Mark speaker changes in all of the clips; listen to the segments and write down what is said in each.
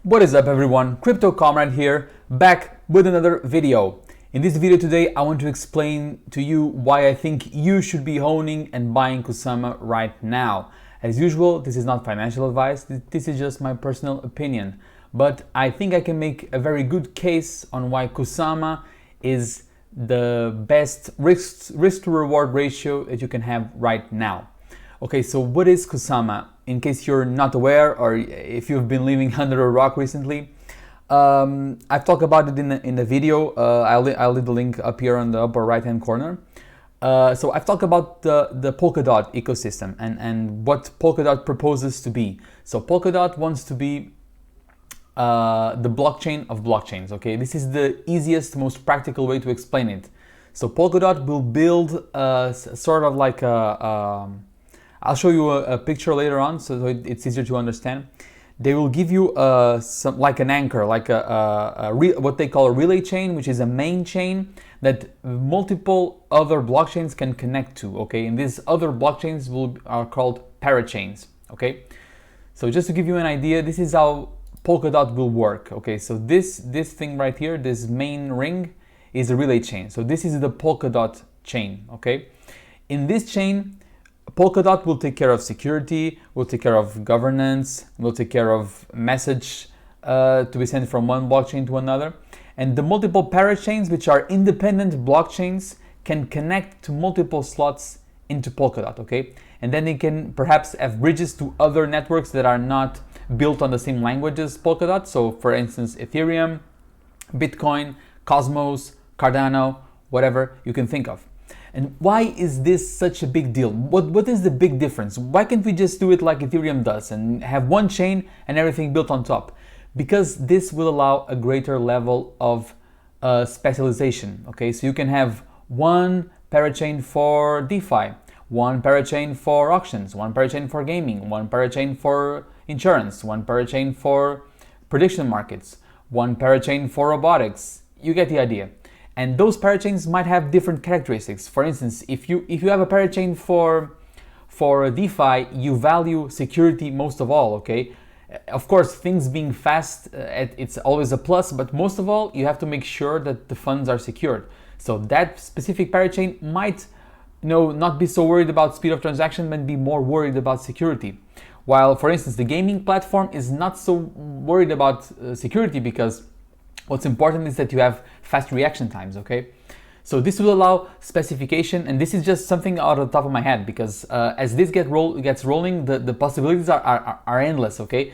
Speaker 1: What is up everyone, Crypto Comrade here, back with another video. In this video today I want to explain to you why I think you should be owning and buying Kusama right now. As usual, this is not financial advice, this is just my personal opinion. But I think I can make a very good case on why Kusama is the best risk to reward ratio that you can have right now. Okay, so what is Kusama? In case you're not aware, or if you've been living under a rock recently, I've talked about it in the video. I'll leave the link up here on the upper right hand corner. So I've talked about the Polkadot ecosystem and what Polkadot proposes to be. So Polkadot wants to be the blockchain of blockchains. Okay, this is the easiest, most practical way to explain it. So Polkadot will build sort of like I'll show you a picture later on, so it's easier to understand. They will give you like an anchor, like what they call a relay chain, which is a main chain that multiple other blockchains can connect to. Okay, and these other blockchains are called parachains. Okay, so just to give you an idea, this is how Polkadot will work. Okay, so this thing right here, this main ring, is a relay chain. So this is the Polkadot chain. Okay, in this chain, Polkadot will take care of security, will take care of governance, will take care of message to be sent from one blockchain to another. And the multiple parachains, which are independent blockchains, can connect to multiple slots into Polkadot, okay? And then they can perhaps have bridges to other networks that are not built on the same language as Polkadot. So for instance, Ethereum, Bitcoin, Cosmos, Cardano, whatever you can think of. And why is this such a big deal? What is the big difference? Why can't we just do it like Ethereum does and have one chain and everything built on top? Because this will allow a greater level of specialization. Okay, so you can have one parachain for DeFi, one parachain for auctions, one parachain for gaming, one parachain for insurance, one parachain for prediction markets, one parachain for robotics. You get the idea. And those parachains might have different characteristics. For instance, if you have a parachain for DeFi, you value security most of all, okay? Of course, things being fast, it's always a plus, but most of all, you have to make sure that the funds are secured. So that specific parachain might not be so worried about speed of transaction, but be more worried about security. While, for instance, the gaming platform is not so worried about security, because what's important is that you have fast reaction times, okay? So this will allow specification, and this is just something out of the top of my head, because as this gets rolling, the possibilities are endless, okay?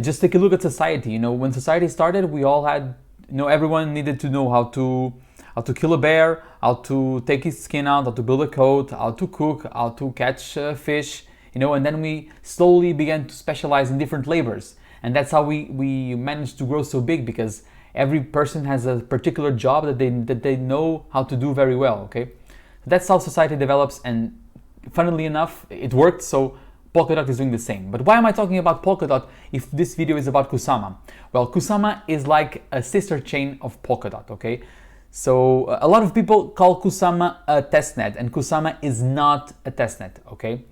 Speaker 1: Just take a look at society. When society started, we all had, everyone needed to know how to kill a bear, how to take his skin out, how to build a coat, how to cook, how to catch fish, and then we slowly began to specialize in different labors. And that's how we managed to grow so big, because every person has a particular job that they know how to do very well, okay? That's how society develops, and funnily enough, it worked, so Polkadot is doing the same. But why am I talking about Polkadot if this video is about Kusama? Well, Kusama is like a sister chain of Polkadot, okay? So a lot of people call Kusama a testnet, and Kusama is not a testnet, okay?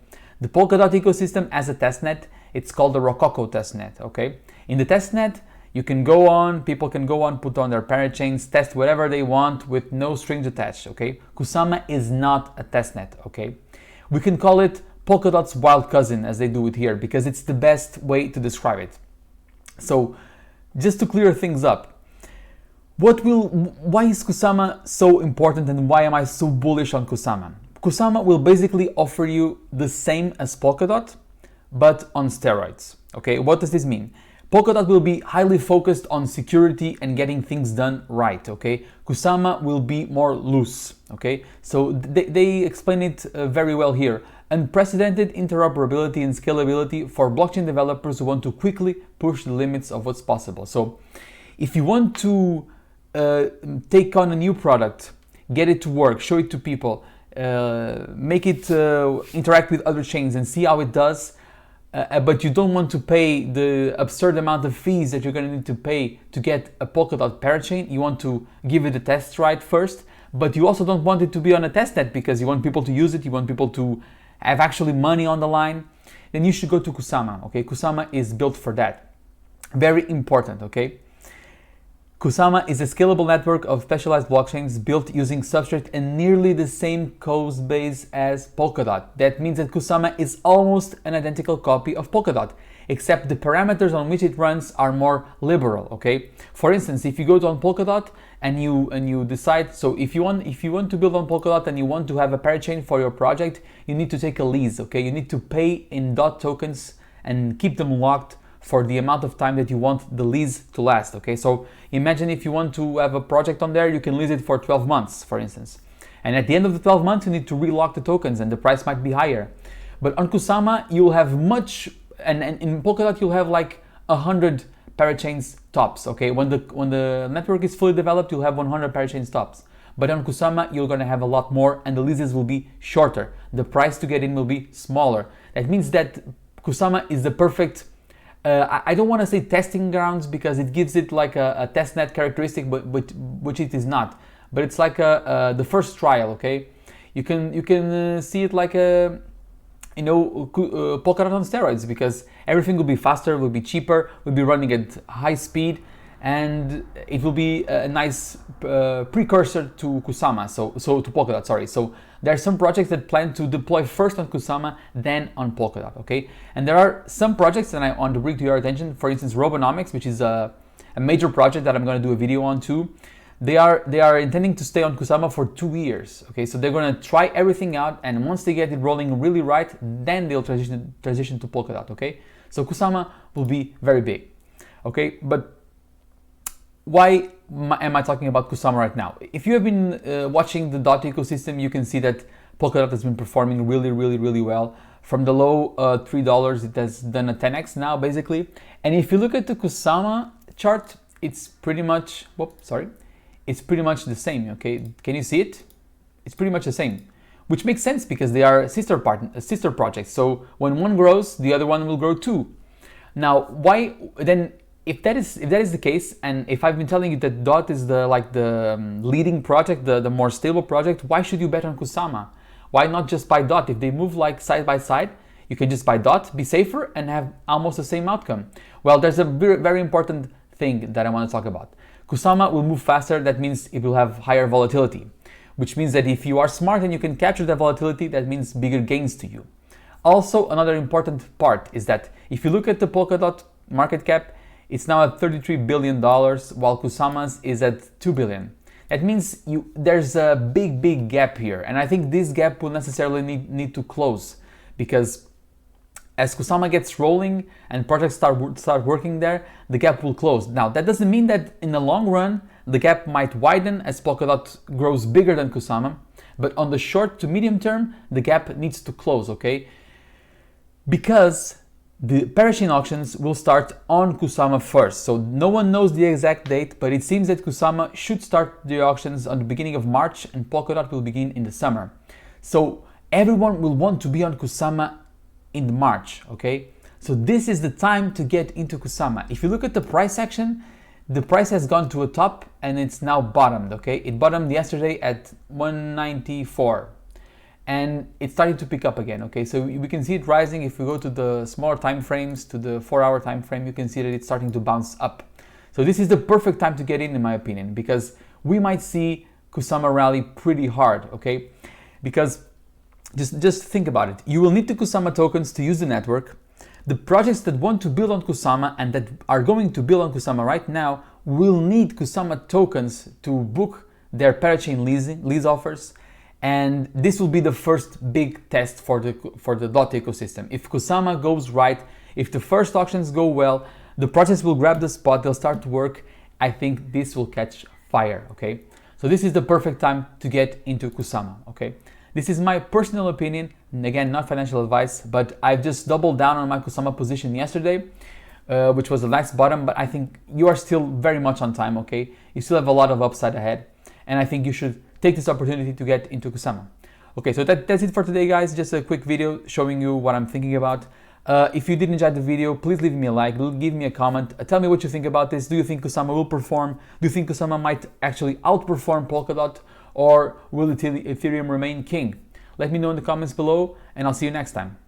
Speaker 1: The Polkadot ecosystem as a testnet, it's called the Rococo testnet, okay? In the testnet, people can go on, put on their parachains, test whatever they want with no strings attached, okay? Kusama is not a testnet, okay? We can call it Polkadot's wild cousin, as they do it here, because it's the best way to describe it. So, just to clear things up, why is Kusama so important, and why am I so bullish on Kusama? Kusama will basically offer you the same as Polkadot, but on steroids, okay? What does this mean? Polkadot will be highly focused on security and getting things done right, okay? Kusama will be more loose, okay? So they explain it very well here. Unprecedented interoperability and scalability for blockchain developers who want to quickly push the limits of what's possible. So if you want to take on a new product, get it to work, show it to people, make it interact with other chains and see how it does, but you don't want to pay the absurd amount of fees that you're going to need to pay to get a Polkadot parachain. You want to give it a test ride first, but you also don't want it to be on a testnet because you want people to use it, you want people to have actually money on the line. Then you should go to Kusama, okay? Kusama is built for that. Very important, okay? Kusama is a scalable network of specialized blockchains built using Substrate and nearly the same code base as Polkadot. That means that Kusama is almost an identical copy of Polkadot, except the parameters on which it runs are more liberal, okay? For instance, if you go to on Polkadot and you decide, so if you want to build on Polkadot and you want to have a parachain for your project, you need to take a lease, okay? You need to pay in DOT tokens and keep them locked for the amount of time that you want the lease to last, okay? So imagine if you want to have a project on there, you can lease it for 12 months, for instance. And at the end of the 12 months, you need to relock the tokens and the price might be higher. But on Kusama, you'll have much, and in Polkadot, you'll have like 100 parachains tops, okay? When the network is fully developed, you'll have 100 parachains tops. But on Kusama, you're gonna have a lot more and the leases will be shorter. The price to get in will be smaller. That means that Kusama is the perfect I don't want to say testing grounds because it gives it like a testnet characteristic, but which it is not. But it's like the first trial, okay? You can see it like a Polkadot on steroids, because everything will be faster, will be cheaper, will be running at high speed, and it will be a nice precursor to Kusama, so to Polkadot, sorry. So there are some projects that plan to deploy first on Kusama, then on Polkadot, okay? And there are some projects that I want to bring to your attention. For instance, Robonomics, which is a major project that I'm going to do a video on too. They are intending to stay on Kusama for 2 years, okay? So they're going to try everything out, and once they get it rolling really right, then they'll transition to Polkadot, okay? So Kusama will be very big, okay? But why am I talking about Kusama right now? If you have been watching the DOT ecosystem, you can see that Polkadot has been performing really well. From the low $3, it has done a 10x now, basically. And if you look at the Kusama chart, it's pretty much, it's pretty much the same, okay? Can you see it? It's pretty much the same, which makes sense because they are sister projects. So when one grows, the other one will grow too. Now, why then? If that is the case, and if I've been telling you that DOT is the leading project, the more stable project, why should you bet on Kusama? Why not just buy DOT? If they move like side by side, you can just buy DOT, be safer, and have almost the same outcome. Well, there's a very important thing that I want to talk about. Kusama will move faster. That means it will have higher volatility, which means that if you are smart and you can capture that volatility, that means bigger gains to you. Also, another important part is that if you look at the Polkadot market cap, it's now at $33 billion, while Kusama's is at $2 billion. That means there's a big gap here, and I think this gap will necessarily need to close, because as Kusama gets rolling and projects start working there, the gap will close. Now, that doesn't mean that in the long run the gap might widen as Polkadot grows bigger than Kusama, but on the short to medium term, the gap needs to close, okay? Because the Parachain auctions will start on Kusama first, so no one knows the exact date, but it seems that Kusama should start the auctions on the beginning of March and Polkadot will begin in the summer. So everyone will want to be on Kusama in March, okay? So this is the time to get into Kusama. If you look at the price action, the price has gone to a top and it's now bottomed, okay? It bottomed yesterday at 194. And it's starting to pick up again, okay? So we can see it rising. If we go to the smaller time frames, to the 4-hour time frame, you can see that it's starting to bounce up. So this is the perfect time to get in my opinion, because we might see Kusama rally pretty hard, okay? Because just think about it. You will need the Kusama tokens to use the network. The projects that want to build on Kusama and that are going to build on Kusama right now will need Kusama tokens to book their Parachain lease offers. And this will be the first big test for the DOT ecosystem. If Kusama goes right, if the first auctions go well, the projects will grab the spot, they'll start to work. I think this will catch fire, okay? So this is the perfect time to get into Kusama, okay? This is my personal opinion, and again, not financial advice, but I've just doubled down on my Kusama position yesterday, which was a nice bottom, but I think you are still very much on time, okay? You still have a lot of upside ahead, and I think you should take this opportunity to get into Kusama. Okay, so that's it for today, guys. Just a quick video showing you what I'm thinking about. If you did enjoy the video, please leave me a like, give me a comment, tell me what you think about this. Do you think Kusama will perform? Do you think Kusama might actually outperform Polkadot, or will Ethereum remain king? Let me know in the comments below, and I'll see you next time.